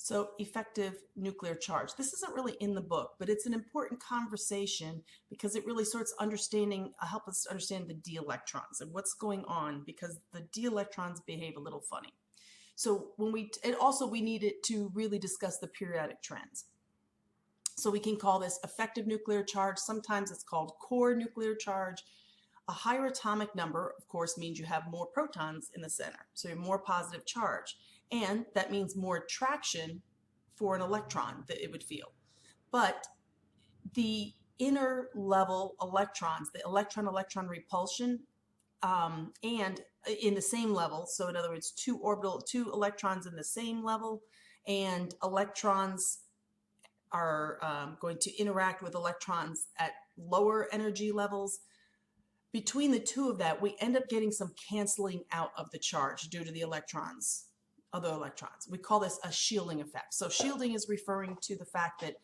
So effective nuclear charge. This isn't really in the book, but it's an important conversation because it really starts understanding, help us understand the d electrons and what's going on because the d electrons behave a little funny. So we need it to really discuss the periodic trends. So we can call this effective nuclear charge. Sometimes it's called core nuclear charge. A higher atomic number, of course, means you have more protons in the center, so you're more positive charge. And that means more attraction for an electron that it would feel. But the inner level electrons, the electron-electron repulsion, and in the same level, so in other words, two electrons in the same level, and electrons are going to interact with electrons at lower energy levels. Between the two of that, we end up getting some canceling out of the charge due to the other electrons. We call this a shielding effect. So shielding is referring to the fact that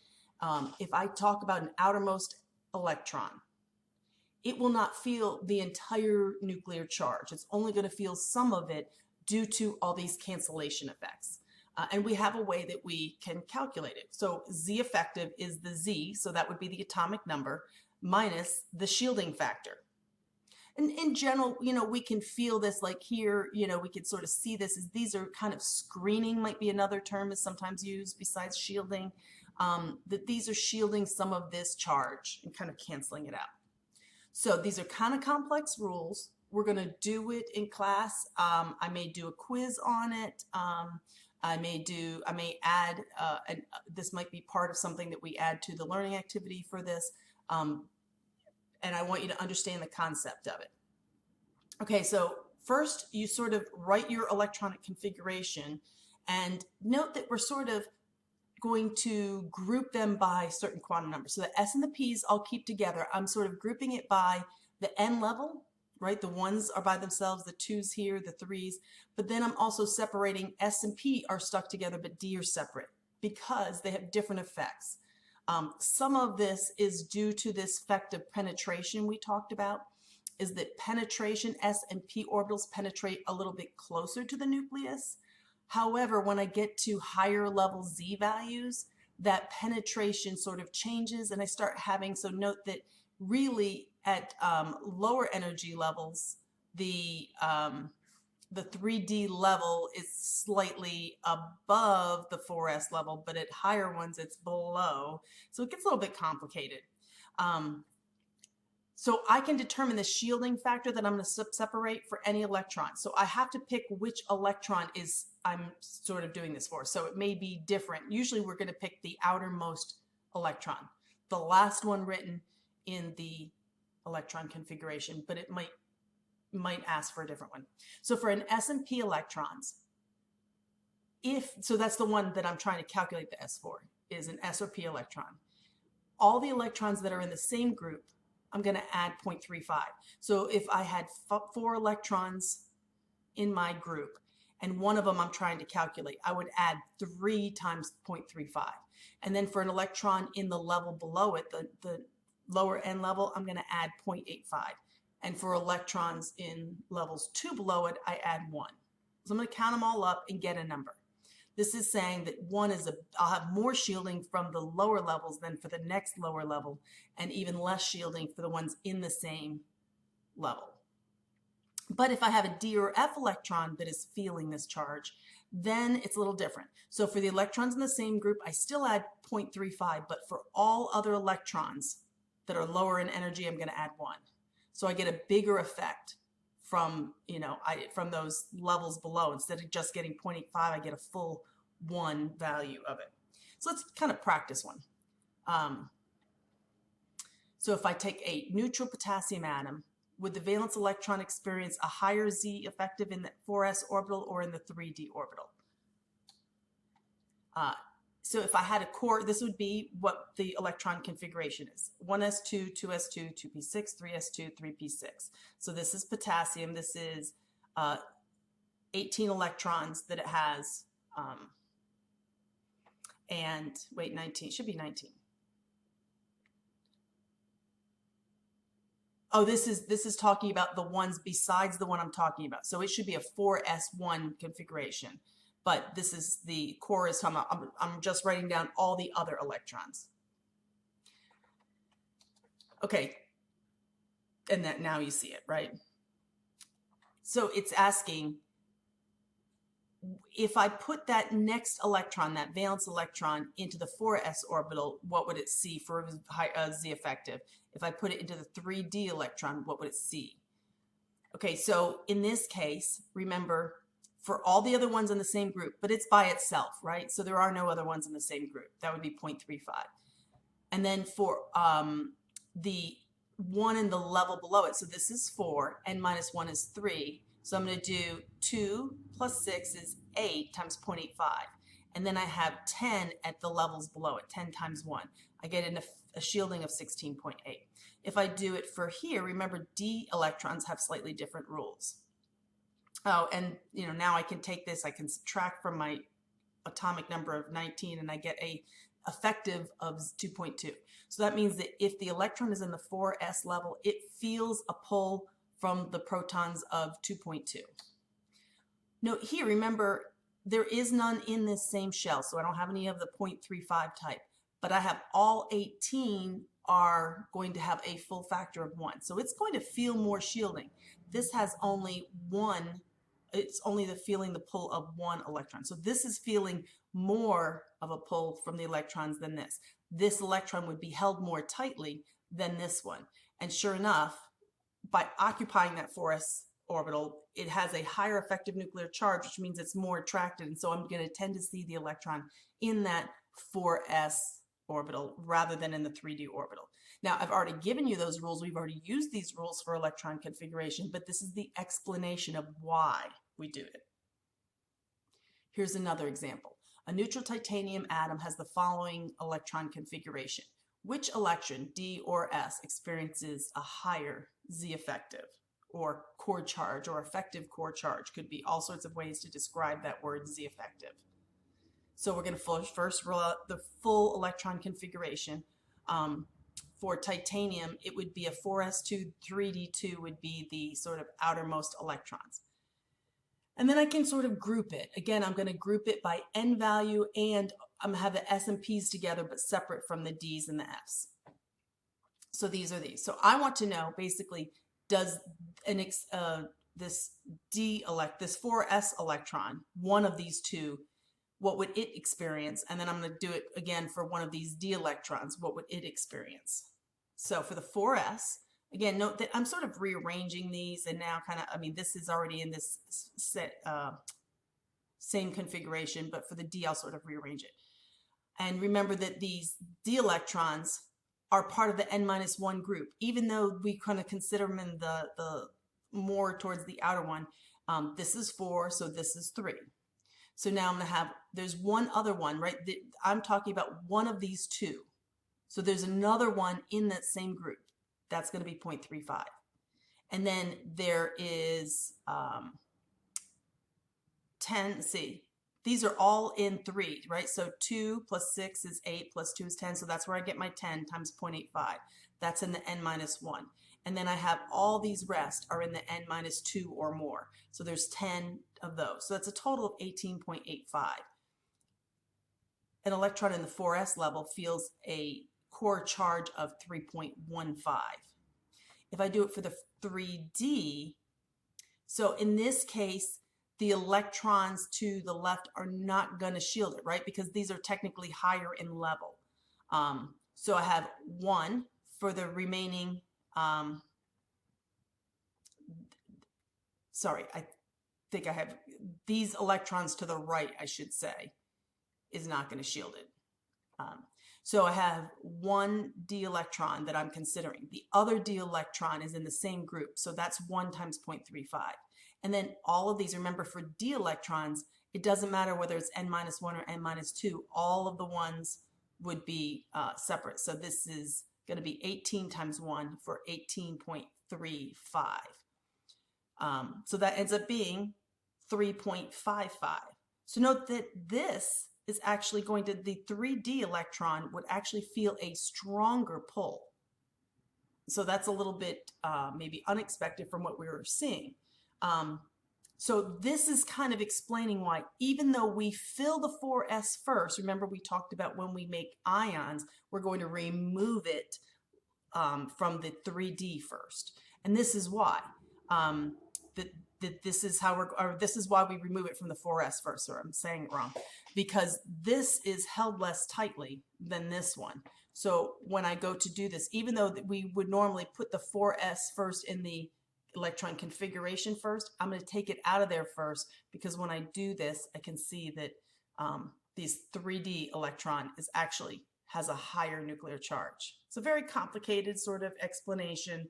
if I talk about an outermost electron, it will not feel the entire nuclear charge. It's only going to feel some of it due to all these cancellation effects. And we have a way that we can calculate it. So Z effective is the Z, so that would be the atomic number, minus the shielding factor. And in general, we can feel this like here, we can sort of see this as these are kind of screening, might be another term is sometimes used besides shielding, that these are shielding some of this charge and kind of canceling it out. So these are kind of complex rules. We're going to do it in class. I may do a quiz on it. I may add, this might be part of something that we add to the learning activity for this. And I want you to understand the concept of it. Okay, so first you sort of write your electronic configuration and note that we're sort of going to group them by certain quantum numbers. So the S and the P's I'll keep together. I'm sort of grouping it by the N level, right? The ones are by themselves, the twos here, the threes. But then I'm also separating S and P are stuck together, but D are separate because they have different effects. Some of this is due to this effect of penetration we talked about, is that penetration, S and P orbitals penetrate a little bit closer to the nucleus. However, when I get to higher level Z values, that penetration sort of changes and I start having, so note that really at lower energy levels, the 3D level is slightly above the 4S level, but at higher ones it's below. So it gets a little bit complicated. So I can determine the shielding factor that I'm going to separate for any electron. So I have to pick which electron I'm sort of doing this for. So it may be different. Usually we're going to pick the outermost electron, the last one written in the electron configuration, but it might ask for a different one. So for an S and P electrons, so that's the one that I'm trying to calculate the S for, is an S or P electron. All the electrons that are in the same group, I'm going to add 0.35. So if I had 4 electrons in my group and one of them I'm trying to calculate, I would add 3 times 0.35. And then for an electron in the level below it, the lower N level, I'm going to add 0.85. And for electrons in levels 2 below it, I add 1. So I'm going to count them all up and get a number. This is saying that I'll have more shielding from the lower levels than for the next lower level, and even less shielding for the ones in the same level. But if I have a D or F electron that is feeling this charge, then it's a little different. So for the electrons in the same group, I still add 0.35, but for all other electrons that are lower in energy, I'm going to add 1. So I get a bigger effect from, from those levels below. Instead of just getting 0.85, I get a full 1 value of it. So let's kind of practice one. So if I take a neutral potassium atom, would the valence electron experience a higher Z effective in the 4s orbital or in the 3d orbital? So if I had a core, this would be what the electron configuration is. 1s2, 2s2, 2p6, 3s2, 3p6. So this is potassium. This is 18 electrons that it has. And wait, 19, should be 19. Oh, this is talking about the ones besides the one I'm talking about. So it should be a 4s1 configuration. but this is the core is talking about, I'm just writing down all the other electrons. Okay, and that now you see it, right? So it's asking, if I put that next electron, that valence electron, into the 4s orbital, what would it see for Z effective? If I put it into the 3d electron, what would it see? Okay, so in this case, remember, for all the other ones in the same group, but it's by itself, right? So there are no other ones in the same group. That would be 0.35. And then for the one in the level below it, so this is 4, n minus 1 is 3. So I'm going to do 2 plus 6 is 8 times 0.85. And then I have 10 at the levels below it, 10 times 1. I get a shielding of 16.8. If I do it for here, remember d electrons have slightly different rules. Oh, and now I can take this, I can subtract from my atomic number of 19, and I get a effective of 2.2. So that means that if the electron is in the 4s level, it feels a pull from the protons of 2.2. Note here, remember, there is none in this same shell, so I don't have any of the 0.35 type, but I have all 18 are going to have a full factor of 1. So it's going to feel more shielding. This has only one, it's only feeling the pull of 1 electron. So this is feeling more of a pull from the electrons than this. This electron would be held more tightly than this one. And sure enough, by occupying that 4s orbital, it has a higher effective nuclear charge, which means it's more attracted. And so I'm going to tend to see the electron in that 4s orbital rather than in the 3d orbital. Now, I've already given you those rules. We've already used these rules for electron configuration, but this is the explanation of why we do it. Here's another example. A neutral titanium atom has the following electron configuration. Which electron, D or S, experiences a higher Z effective or core charge or effective core charge? Could be all sorts of ways to describe that word Z effective. So we're going to first roll out the full electron configuration. For titanium, it would be a 4s2, 3d2 would be the sort of outermost electrons. And then I can sort of group it. Again, I'm going to group it by n value, and I'm going to have the s and p's together but separate from the d's and the f's. So these are these. So I want to know, basically, does this 4s electron, one of these two, what would it experience? And then I'm going to do it again for one of these d electrons. What would it experience? So for the 4s, again, note that I'm sort of rearranging these, and now this is already in this set, same configuration, but for the d, I'll sort of rearrange it. And remember that these d electrons are part of the n-1 group, even though we kind of consider them in the more towards the outer one. This is 4, so this is 3. So now I'm going to have, there's one other one, right? I'm talking about one of these two. So there's another one in that same group. That's going to be 0.35. And then there is 10, see, these are all in 3, right? So 2 plus 6 is 8 plus 2 is 10. So that's where I get my 10 times 0.85. That's in the n-1. And then I have all these rest are in the n-2 or more. So there's 10 of those. So that's a total of 18.85. An electron in the 4s level feels a core charge of 3.15. If I do it for the 3D, so in this case, the electrons to the left are not going to shield it, right? Because these are technically higher in level. So I have 1 for the remaining, sorry, I think I have these electrons to the right, I should say, is not going to shield it. So I have one d electron that I'm considering. The other d electron is in the same group, so that's 1 times 0.35. And then all of these, remember, for d electrons, it doesn't matter whether it's n-1 or n-2, all of the ones would be separate. So this is going to be 18 times 1 for 18.35. So that ends up being 3.55. So note that this is actually going to, the 3d electron would actually feel a stronger pull. So that's a little bit maybe unexpected from what we were seeing. So this is kind of explaining why, even though we fill the 4s first, remember we talked about when we make ions, we're going to remove it from the 3D first. And this is why. That this is how this is why we remove it from the 4s first, or I'm saying it wrong, because this is held less tightly than this one. So when I go to do this, even though we would normally put the 4s first in the electron configuration first, I'm going to take it out of there first, because when I do this, I can see that this 3D electron is actually has a higher nuclear charge. It's a very complicated sort of explanation,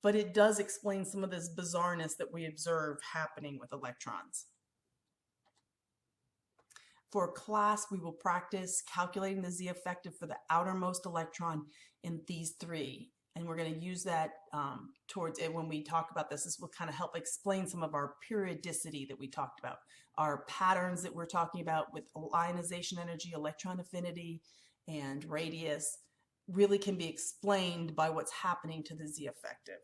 but it does explain some of this bizarreness that we observe happening with electrons. For class, we will practice calculating the Z effective for the outermost electron in these three. And we're going to use that towards it when we talk about this. This will kind of help explain some of our periodicity that we talked about. Our patterns that we're talking about with ionization energy, electron affinity, and radius really can be explained by what's happening to the Z effective.